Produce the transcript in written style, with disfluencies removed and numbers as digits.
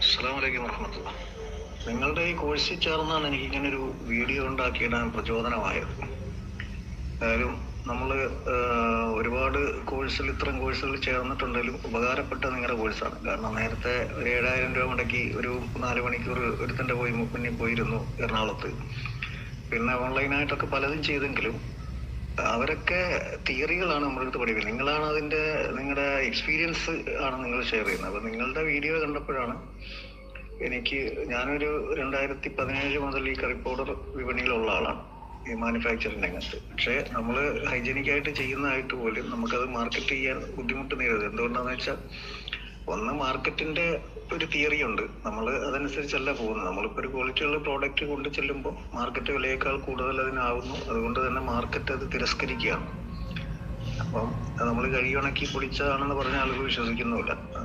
അസ്സലാമലൈക്കും വറഹ്മത്തുള്ളാഹി. നിങ്ങളുടെ ഈ കോഴ്സിൽ ചേർന്നാണ് എനിക്ക് ഇങ്ങനെ ഒരു വീഡിയോ ഉണ്ടാക്കിയിടാൻ പ്രചോദനമായത്. എന്തായാലും നമ്മൾ ഒരുപാട് ഇത്തരം കോഴ്സുകൾ ചേർന്നിട്ടുണ്ടെങ്കിലും ഉപകാരപ്പെട്ട നിങ്ങളുടെ കോഴ്സാണ്. കാരണം നേരത്തെ ഒരു 7,000 രൂപ മുടക്കി ഒരു 4 മണിക്കൂർ ഒരുത്തൻ്റെ മുന്നിൽ പോയിരുന്നു എറണാകുളത്ത്. പിന്നെ ഓൺലൈനായിട്ടൊക്കെ പലതും ചെയ്തെങ്കിലും അവരൊക്കെ തിയറികളാണ് നമ്മളടുത്ത് പഠിക്കുന്നത്. നിങ്ങളുടെ എക്സ്പീരിയൻസ് ആണ് നിങ്ങൾ ഷെയർ ചെയ്യുന്നത്. അപ്പം നിങ്ങളുടെ വീഡിയോ കണ്ടപ്പോഴാണ് ഞാനൊരു 2017 മുതൽ ഈ കറി പൗഡർ വിപണിയിലുള്ള ആളാണ്, ഈ മാനുഫാക്ചറിങ് രംഗത്ത്. പക്ഷേ നമ്മൾ ഹൈജീനിക്കായിട്ട് ചെയ്യുന്നതായിട്ട് പോലും നമുക്കത് മാർക്കറ്റ് ചെയ്യാൻ ബുദ്ധിമുട്ട് നേരിടുന്നത് എന്തുകൊണ്ടാണെന്ന് വെച്ചാൽ, ഒന്ന് മാർക്കറ്റിന്റെ ഒരു തിയറി ഉണ്ട്, നമ്മൾ അതനുസരിച്ചല്ല പോകുന്നത്. നമ്മളിപ്പോൾ ഒരു ക്വാളിറ്റിയുള്ള പ്രോഡക്റ്റ് കൊണ്ട് ചെല്ലുമ്പോൾ മാർക്കറ്റ് വിലയേക്കാൾ കൂടുതൽ അതിനാവുന്നു. അതുകൊണ്ട് തന്നെ മാർക്കറ്റ് അത് തിരസ്കരിക്കുകയാണ്. അപ്പം നമ്മൾ കഴിയുണക്കി പൊടിച്ചതാണെന്ന് പറഞ്ഞ ആളുകൾ വിശ്വസിക്കുന്നുമില്ല.